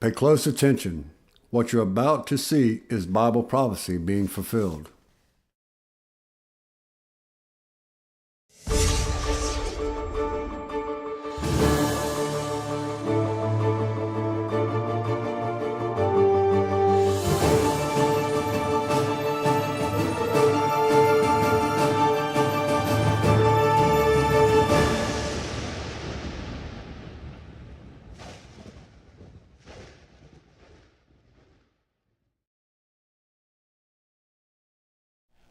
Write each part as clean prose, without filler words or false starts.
Pay close attention. What you're about to see is Bible prophecy being fulfilled.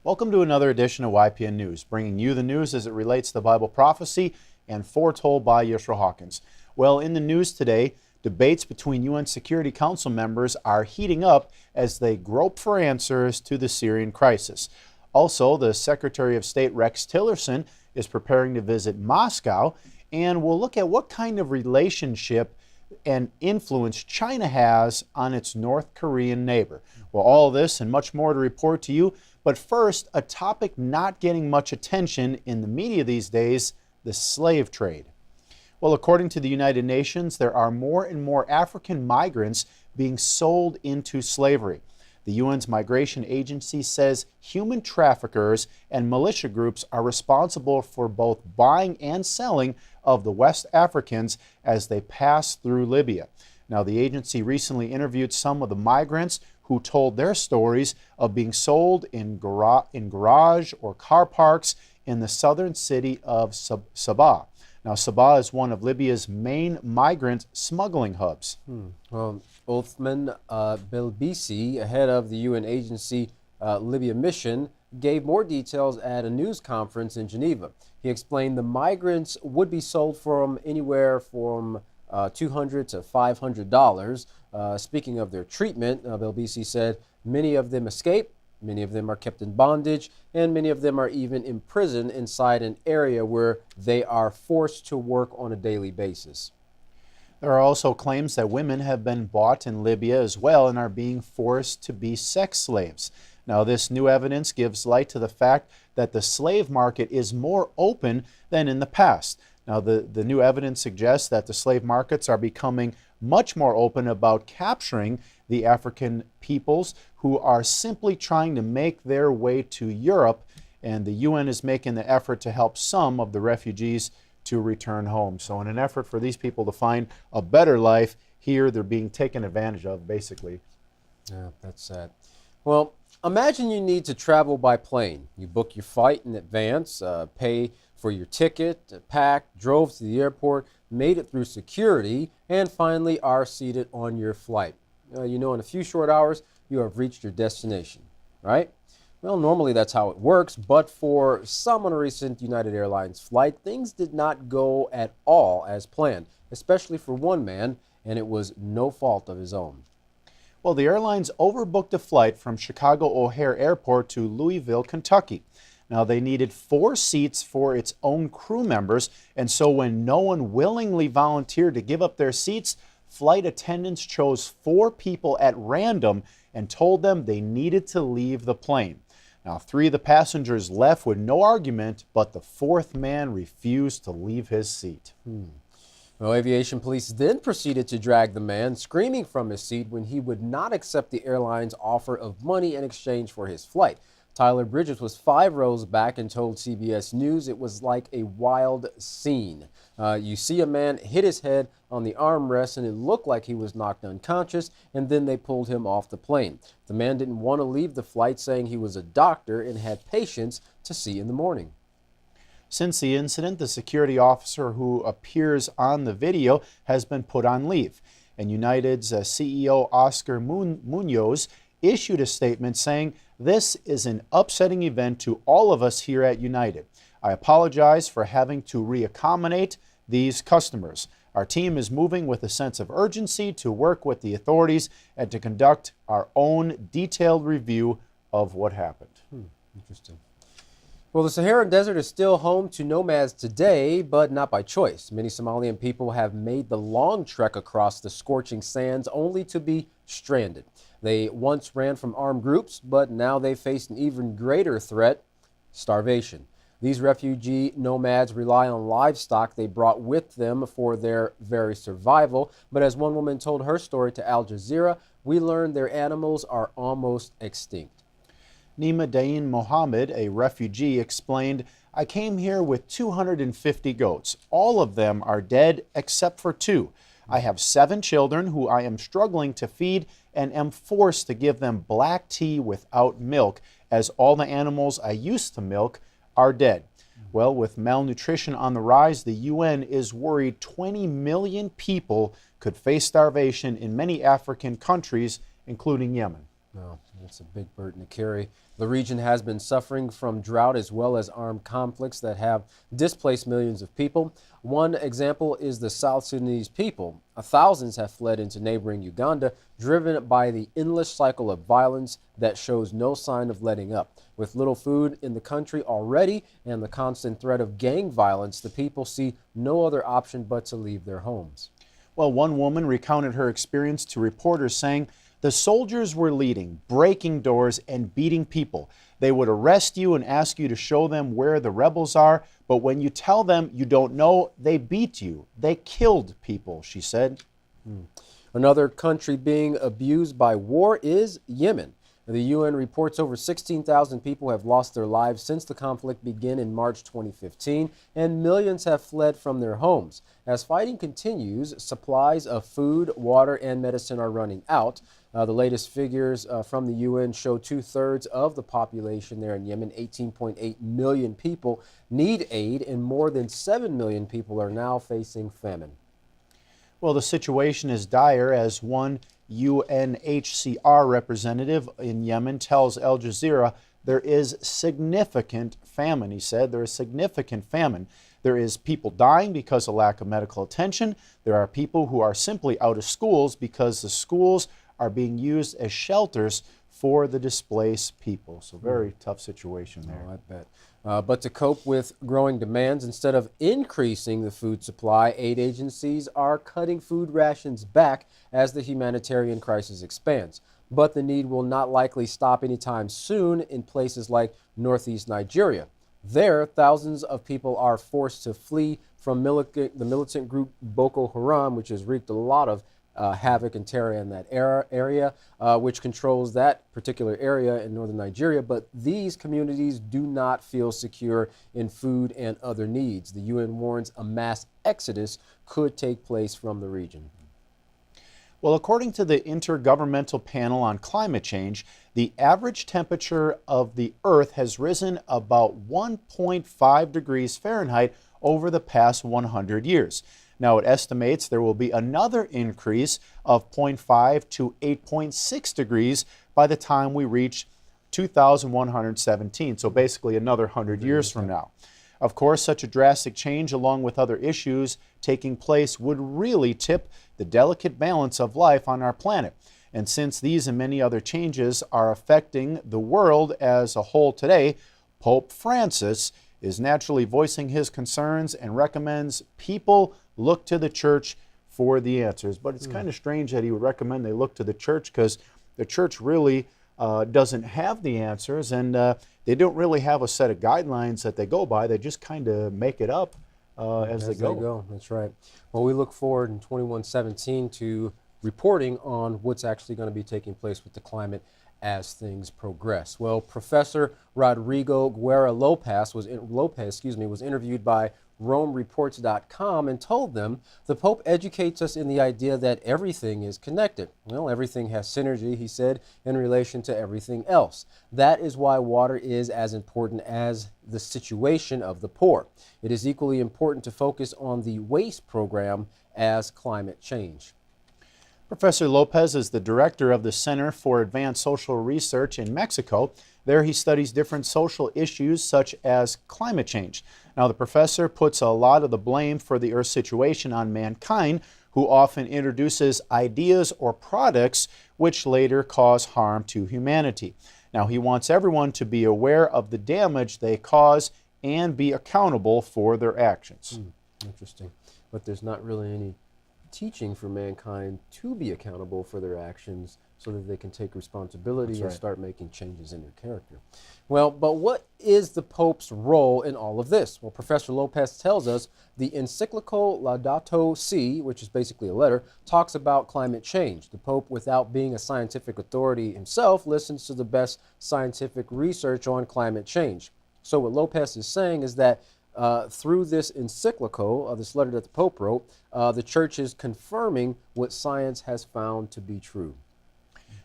Welcome to another edition of YPN News, bringing you the news as it relates to Bible prophecy and foretold by Yusra Hawkins. Well, in the news today, debates between UN Security Council members are heating up as they grope for answers to the Syrian crisis. Also, the Secretary of State Rex Tillerson is preparing to visit Moscow, and we'll look at what kind of relationship and influence China has on its North Korean neighbor. Well, all this and much more to report to you. But first, a topic not getting much attention in the media these days, the slave trade. Well, according to the United Nations, there are more and more African migrants being sold into slavery. The UN's migration agency says human traffickers and militia groups are responsible for both buying and selling of the West Africans as they pass through Libya. Now, the agency recently interviewed some of the migrants who told their stories of being sold in garage or car parks in the southern city of Sabah. Now, Sabah is one of Libya's main migrant smuggling hubs. Well, Othman Belbisi, head of the UN agency Libya mission, gave more details at a news conference in Geneva. He explained the migrants would be sold from anywhere from $200 to $500. Speaking of their treatment, Belbisi said many of them escape, many of them are kept in bondage, and many of them are even imprisoned inside an area where they are forced to work on a daily basis. There are also claims that women have been bought in Libya as well and are being forced to be sex slaves. Now, this new evidence gives light to the fact that the slave market is more open than in the past. Now, the new evidence suggests that the slave markets are becoming much more open about capturing the African peoples who are simply trying to make their way to Europe, and the UN is making the effort to help some of the refugees to return home. So in an effort for these people to find a better life here, they're being taken advantage of, basically. Yeah, that's sad. Well, imagine you need to travel by plane. You book your flight in advance, pay for your ticket, packed, drove to the airport, made it through security, and finally are seated on your flight. In a few short hours, you have reached your destination, right? Well, normally that's how it works, but for some on a recent United Airlines flight, things did not go at all as planned, especially for one man, and it was no fault of his own. Well, the airlines overbooked a flight from Chicago O'Hare Airport to Louisville, Kentucky. Now, they needed 4 seats for its own crew members, and so when no one willingly volunteered to give up their seats, flight attendants chose 4 people at random and told them they needed to leave the plane. Now, 3 of the passengers left with no argument, but the 4th man refused to leave his seat. Well, aviation police then proceeded to drag the man, screaming from his seat when he would not accept the airline's offer of money in exchange for his flight. Tyler Bridges was 5 rows back and told CBS News it was like a wild scene. You see a man hit his head on the armrest and it looked like he was knocked unconscious, and then they pulled him off the plane. The man didn't want to leave the flight, saying he was a doctor and had patients to see in the morning. Since the incident, the security officer who appears on the video has been put on leave. And United's CEO Oscar Munoz issued a statement saying, "This is an upsetting event to all of us here at United. I apologize for having to reaccommodate these customers. Our team is moving with a sense of urgency to work with the authorities and to conduct our own detailed review of what happened." Interesting. Well, the Sahara Desert is still home to nomads today, but not by choice. Many Somalian people have made the long trek across the scorching sands only to be stranded. They once ran from armed groups, but now they face an even greater threat: starvation. These refugee nomads rely on livestock they brought with them for their very survival. But as one woman told her story to Al Jazeera, we learned their animals are almost extinct. Nima Dain Mohammed, a refugee, explained, "I came here with 250 goats. All of them are dead except for 2. I have 7 children who I am struggling to feed and am forced to give them black tea without milk, as all the animals I used to milk are dead." Well, with malnutrition on the rise, the UN is worried 20 million people could face starvation in many African countries, including Yemen. No, it's a big burden to carry. The region has been suffering from drought as well as armed conflicts that have displaced millions of people. One example is the South Sudanese people. Thousands have fled into neighboring Uganda, driven by the endless cycle of violence that shows no sign of letting up. With little food in the country already and the constant threat of gang violence, the people see no other option but to leave their homes. Well, one woman recounted her experience to reporters, saying, "The soldiers were leading, breaking doors, and beating people. They would arrest you and ask you to show them where the rebels are, but when you tell them you don't know, they beat you. They killed people," she said. Another country being abused by war is Yemen. The UN reports over 16,000 people have lost their lives since the conflict began in March 2015, and millions have fled from their homes. As fighting continues, supplies of food, water, and medicine are running out. The latest figures from the UN show 2/3 of the population there in Yemen, 18.8 million people, need aid, and more than 7 million people are now facing famine. Well, the situation is dire, as one UNHCR representative in Yemen tells Al Jazeera. There is significant famine, he said. There is significant famine. There is people dying because of lack of medical attention. There are people who are simply out of schools because the schools are being used as shelters for the displaced people. So very tough situation there. Oh, I bet. But to cope with growing demands, instead of increasing the food supply, aid agencies are cutting food rations back as the humanitarian crisis expands. But the need will not likely stop anytime soon in places like northeast Nigeria. There, thousands of people are forced to flee from the militant group Boko Haram, which has wreaked a lot of havoc and terror in that area, which controls that particular area in northern Nigeria. But these communities do not feel secure in food and other needs. The UN warns a mass exodus could take place from the region. Well, according to the Intergovernmental Panel on Climate Change, the average temperature of the Earth has risen about 1.5 degrees Fahrenheit over the past 100 years. Now, it estimates there will be another increase of 0.5 to 8.6 degrees by the time we reach 2117, so basically another 100 years from now. Of course, such a drastic change, along with other issues taking place, would really tip the delicate balance of life on our planet. And since these and many other changes are affecting the world as a whole today, Pope Francis is naturally voicing his concerns and recommends people look to the church for the answers. But it's kind of strange that he would recommend they look to the church, because the church really doesn't have the answers, and they don't really have a set of guidelines that they go by. They just kind of make it up as they go. That's right. Well, we look forward in 2117 to reporting on what's actually going to be taking place with the climate as things progress. Well, Professor Rodrigo Guerra Lopez was interviewed by RomeReports.com and told them the Pope educates us in the idea that everything is connected. Well, everything has synergy, he said, in relation to everything else. That is why water is as important as the situation of the poor. It is equally important to focus on the waste program as climate change. Professor Lopez is the director of the Center for Advanced Social Research in Mexico. There he studies different social issues such as climate change. Now, the professor puts a lot of the blame for the Earth's situation on mankind, who often introduces ideas or products which later cause harm to humanity. Now, he wants everyone to be aware of the damage they cause and be accountable for their actions. Interesting. But there's not really any teaching for mankind to be accountable for their actions so that they can take responsibility and start making changes in their character. Well, but what is the Pope's role in all of this? Well, Professor Lopez tells us the encyclical Laudato Si, which is basically a letter, talks about climate change. The Pope, without being a scientific authority himself, listens to the best scientific research on climate change. So what Lopez is saying is that through this encyclical, this letter that the Pope wrote, the Church is confirming what science has found to be true.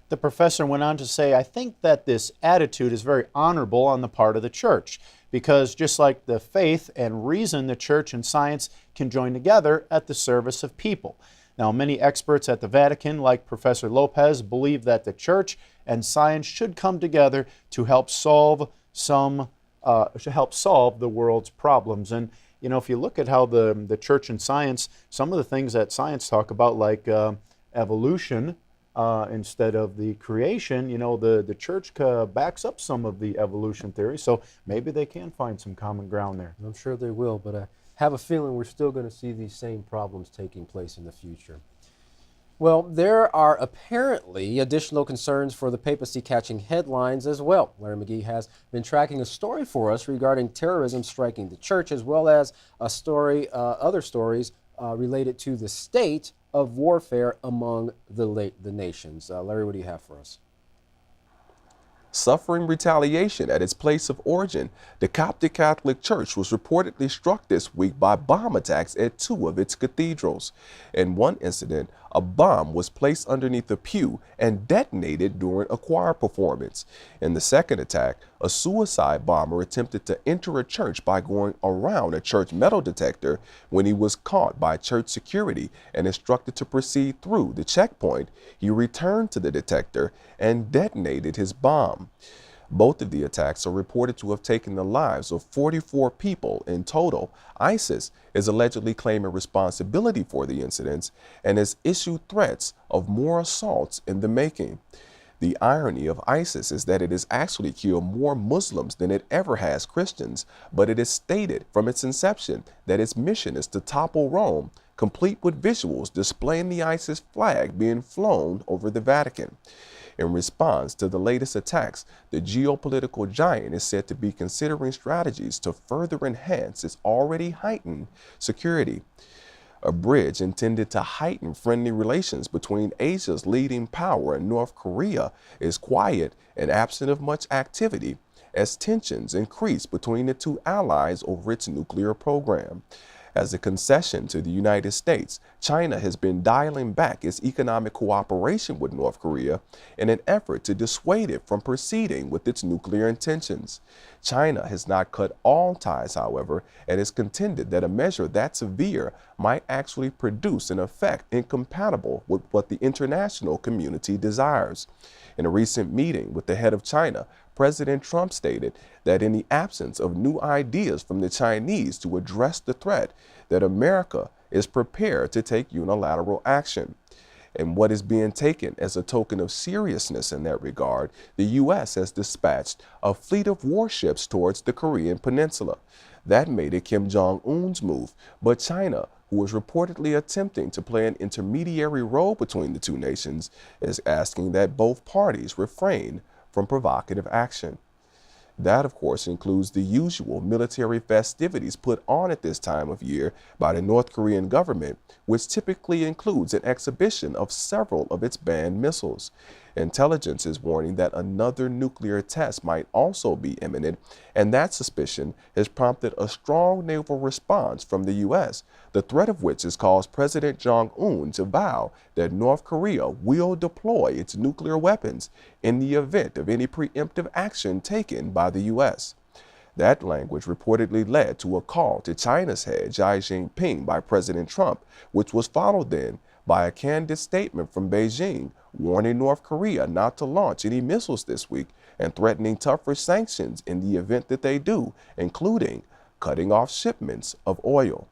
The professor went on to say, I think that this attitude is very honorable on the part of the Church, because just like the faith and reason, the Church and science can join together at the service of people. Now, many experts at the Vatican, like Professor Lopez, believe that the Church and science should come together to help solve the world's problems. And you know, if you look at how the Church and science, some of the things that science talk about, like evolution, instead of the creation, you know, the Church backs up some of the evolution theory, so maybe they can find some common ground there. I'm sure they will, but I have a feeling we're still going to see these same problems taking place in the future. Well, there are apparently additional concerns for the papacy catching headlines as well. Larry McGee has been tracking a story for us regarding terrorism striking the church, as well as a story, other stories related to the state of warfare among the nations. Larry, what do you have for us? Suffering retaliation at its place of origin, the Coptic Catholic Church was reportedly struck this week by bomb attacks at 2 of its cathedrals. In one incident, a bomb was placed underneath a pew and detonated during a choir performance. In the second attack, a suicide bomber attempted to enter a church by going around a church metal detector. When he was caught by church security and instructed to proceed through the checkpoint, he returned to the detector and detonated his bomb. Both of the attacks are reported to have taken the lives of 44 people in total. ISIS is allegedly claiming responsibility for the incidents and has issued threats of more assaults in the making. The irony of ISIS is that it has actually killed more Muslims than it ever has Christians, but it is stated from its inception that its mission is to topple Rome, complete with visuals displaying the ISIS flag being flown over the Vatican. In response to the latest attacks, the geopolitical giant is said to be considering strategies to further enhance its already heightened security. A bridge intended to heighten friendly relations between Asia's leading power and North Korea is quiet and absent of much activity as tensions increase between the two allies over its nuclear program. As a concession to the United States, China has been dialing back its economic cooperation with North Korea in an effort to dissuade it from proceeding with its nuclear intentions. China has not cut all ties, however, and has contended that a measure that severe might actually produce an effect incompatible with what the international community desires. In a recent meeting with the head of China, President Trump stated that in the absence of new ideas from the Chinese to address the threat, that America is prepared to take unilateral action. And what is being taken as a token of seriousness in that regard, the U.S. has dispatched a fleet of warships towards the Korean Peninsula. That made it Kim Jong-un's move, but China, who is reportedly attempting to play an intermediary role between the two nations, is asking that both parties refrain from provocative action. That, of course, includes the usual military festivities put on at this time of year by the North Korean government, which typically includes an exhibition of several of its banned missiles. Intelligence is warning that another nuclear test might also be imminent, and that suspicion has prompted a strong naval response from the U.S., the threat of which has caused President Jong-un to vow that North Korea will deploy its nuclear weapons in the event of any preemptive action taken by the U.S. That language reportedly led to a call to China's head, Xi Jinping, by President Trump, which was followed then by a candid statement from Beijing warning North Korea not to launch any missiles this week and threatening tougher sanctions in the event that they do, including cutting off shipments of oil.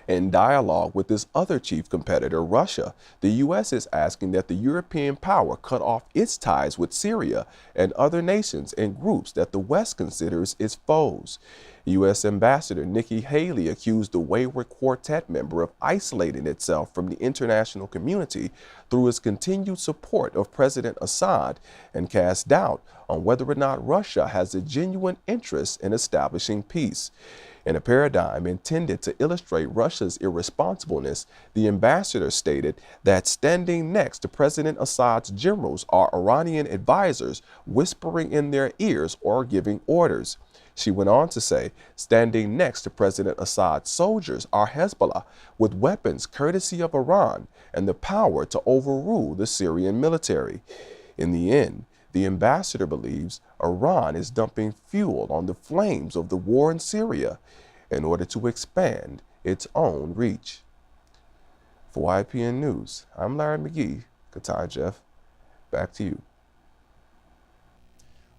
In dialogue with its other chief competitor, Russia, the U.S. is asking that the European power cut off its ties with Syria and other nations and groups that the West considers its foes. U.S. Ambassador Nikki Haley accused the wayward quartet member of isolating itself from the international community through its continued support of President Assad and cast doubt on whether or not Russia has a genuine interest in establishing peace. In a paradigm intended to illustrate Russia's irresponsibleness, the ambassador stated that standing next to President Assad's generals are Iranian advisors whispering in their ears or giving orders. She went on to say, standing next to President Assad's soldiers are Hezbollah, with weapons courtesy of Iran and the power to overrule the Syrian military. In the end, the ambassador believes Iran is dumping fuel on the flames of the war in Syria in order to expand its own reach. For YPN News, I'm Larry McGee. Katan Jeff, back to you.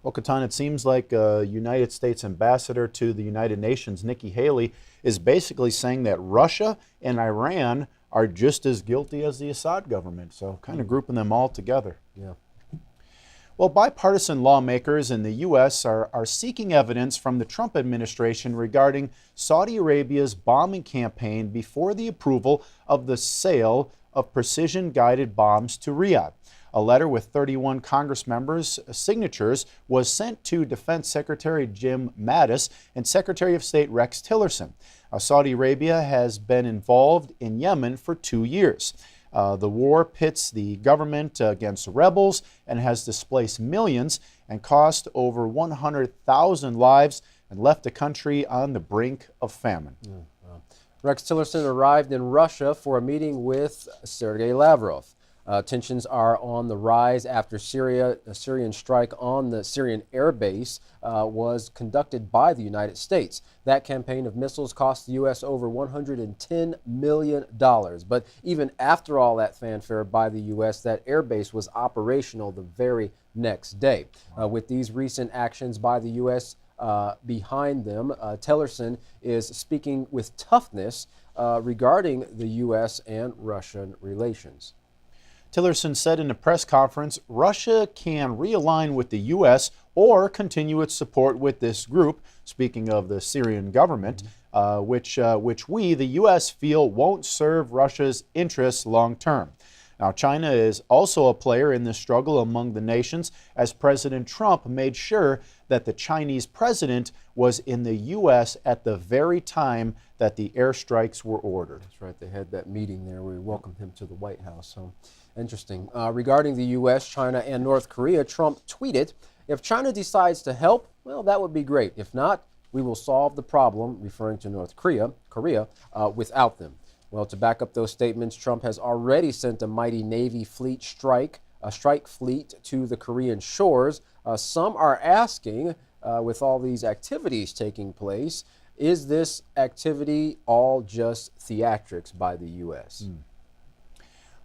Well, Katan, it seems like United States ambassador to the United Nations, Nikki Haley, is basically saying that Russia and Iran are just as guilty as the Assad government. So kind of grouping them all together. Yeah. Well, bipartisan lawmakers in the U.S. are seeking evidence from the Trump administration regarding Saudi Arabia's bombing campaign before the approval of the sale of precision-guided bombs to Riyadh. A letter with 31 Congress members' signatures was sent to Defense Secretary Jim Mattis and Secretary of State Rex Tillerson. Saudi Arabia has been involved in Yemen for 2 years. The war pits the government against rebels and has displaced millions and cost over 100,000 lives and left the country on the brink of famine. Rex Tillerson arrived in Russia for a meeting with Sergei Lavrov. Tensions are on the rise after a Syrian strike on the Syrian air base was conducted by the United States. That campaign of missiles cost the U.S. over $110 million. But even after all that fanfare by the U.S., that air base was operational the very next day. With these recent actions by the U.S. Behind them, Tillerson is speaking with toughness regarding the U.S. and Russian relations. Tillerson said in a press conference, Russia can realign with the U.S. or continue its support with this group, speaking of the Syrian government, which we, the U.S., feel won't serve Russia's interests long term. Now, China is also a player in this struggle among the nations, as President Trump made sure that the Chinese president was in the U.S. at the very time that the airstrikes were ordered. That's right. They had that meeting there where we welcomed him to the White House. So interesting. Regarding the U.S., China, and North Korea, Trump tweeted, "If China decides to help, well, that would be great. If not, we will solve the problem," referring to North Korea, without them. Well, to back up those statements, Trump has already sent a mighty Navy fleet strike fleet to the Korean shores. Some are asking, with all these activities taking place, is this activity all just theatrics by the U.S.?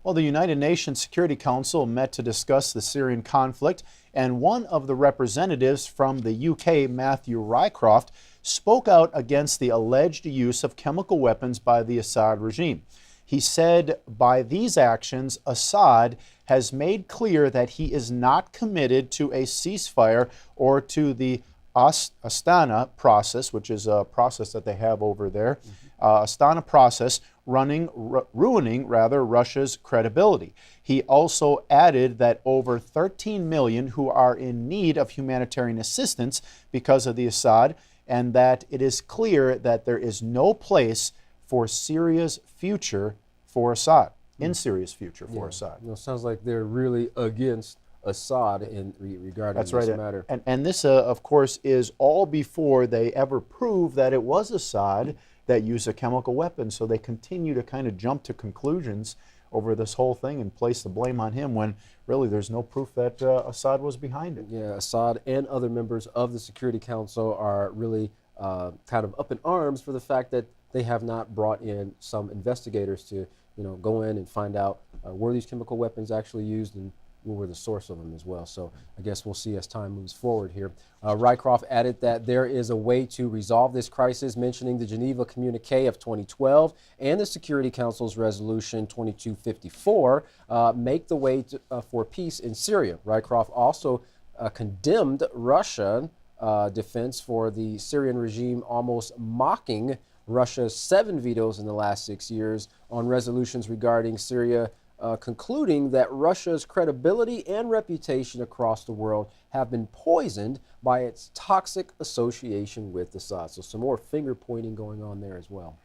Well, the United Nations Security Council met to discuss the Syrian conflict, and one of the representatives from the UK, Matthew Rycroft, spoke out against the alleged use of chemical weapons by the Assad regime. He said, by these actions, Assad has made clear that he is not committed to a ceasefire or to the Astana process, which is a process that they have over there, Astana process, ruining Russia's credibility. He also added that over 13 million who are in need of humanitarian assistance because of the Assad, and that it is clear that there is no place for Syria's future for Assad, in Syria's future for Assad. You know, sounds like they're really against Assad regarding That's this right. matter. And this, of course, is all before they ever prove that it was Assad that used a chemical weapon. So they continue to kind of jump to conclusions over this whole thing and place the blame on him when really there's no proof that Assad was behind it. Yeah, Assad and other members of the Security Council are really kind of up in arms for the fact that they have not brought in some investigators to, go in and find out were these chemical weapons actually used and were the source of them as well. So I guess we'll see as time moves forward here. Rycroft added that there is a way to resolve this crisis, mentioning the Geneva Communique of 2012 and the Security Council's Resolution 2254 make the way for peace in Syria. Rycroft also condemned Russian defense for the Syrian regime almost mocking Russia's 7 vetoes in the last 6 years on resolutions regarding Syria, concluding that Russia's credibility and reputation across the world have been poisoned by its toxic association with Assad. So some more finger pointing going on there as well.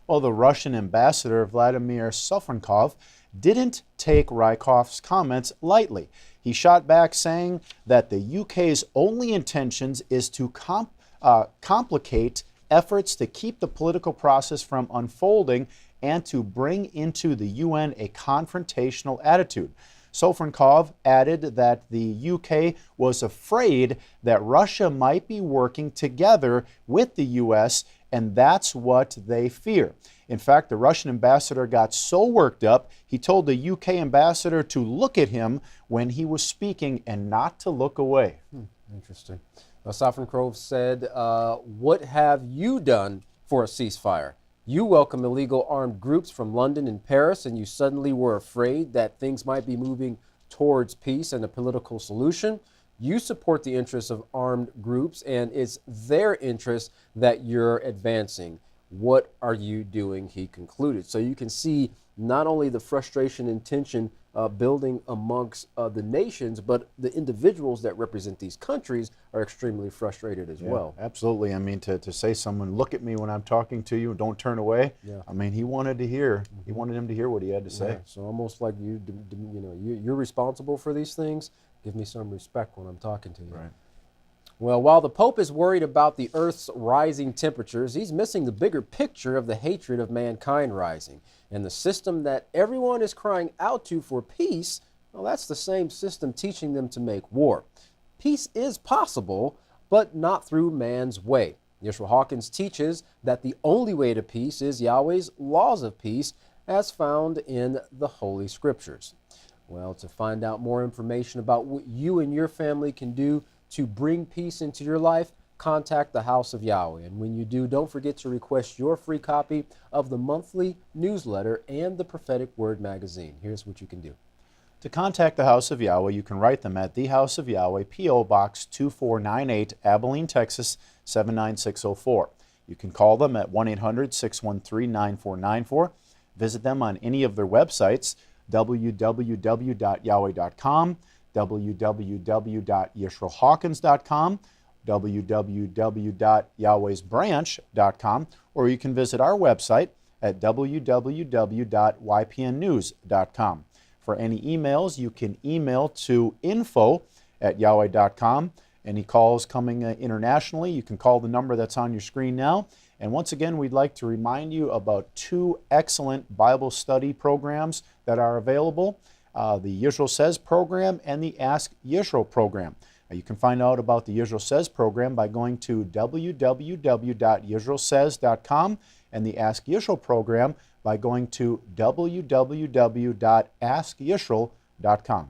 Well, the Russian ambassador, Vladimir Sofronkov, didn't take Rycroft's comments lightly. He shot back saying that the UK's only intentions is to complicate efforts to keep the political process from unfolding and to bring into the UN a confrontational attitude. Sofronkov added that the UK was afraid that Russia might be working together with the US, and that's what they fear. In fact, the Russian ambassador got so worked up, he told the UK ambassador to look at him when he was speaking and not to look away. Interesting. Sofronkov said, what have you done for a ceasefire? You welcome illegal armed groups from London and Paris, and you suddenly were afraid that things might be moving towards peace and a political solution. You support the interests of armed groups, and it's their interests that you're advancing. What are you doing? He concluded. So you can see not only the frustration and tension building amongst the nations, but the individuals that represent these countries are extremely frustrated as well. Absolutely. I mean, to say someone, look at me when I'm talking to you, don't turn away. Yeah. I mean, he wanted to hear. He wanted him to hear what he had to say. Yeah. So almost like you're responsible for these things. Give me some respect when I'm talking to you. Right. Well, while the Pope is worried about the Earth's rising temperatures, he's missing the bigger picture of the hatred of mankind rising. And the system that everyone is crying out to for peace, well, that's the same system teaching them to make war. Peace is possible, but not through man's way. Yeshua Hawkins teaches that the only way to peace is Yahweh's laws of peace as found in the Holy Scriptures. Well, to find out more information about what you and your family can do to bring peace into your life, contact the House of Yahweh. And when you do, don't forget to request your free copy of the monthly newsletter and the Prophetic Word magazine. Here's what you can do. To contact the House of Yahweh, you can write them at the House of Yahweh, P.O. Box 2498, Abilene, Texas 79604. You can call them at 1-800-613-9494. Visit them on any of their websites, www.yahweh.com, www.yisraelhawkins.com, www.yahwehsbranch.com, or you can visit our website at www.ypnnews.com. For any emails, you can email to info@yahweh.com. Any calls coming internationally, you can call the number that's on your screen now. And once again, we'd like to remind you about 2 excellent Bible study programs that are available. The Yisrael Says program and the Ask Yisrael program. You can find out about the Yisrael Says program by going to www.yisraelsays.com and the Ask Yisrael program by going to www.askyisrael.com.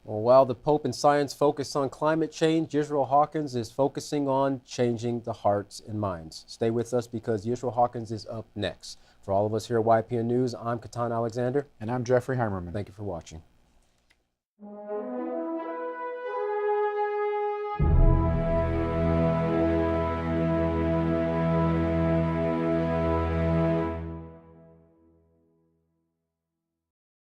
Well, while the Pope and science focus on climate change, Yisrael Hawkins is focusing on changing the hearts and minds. Stay with us because Yisrael Hawkins is up next. For all of us here at YPN News, I'm Katan Alexander. And I'm Jeffrey Heimerman. Thank you for watching.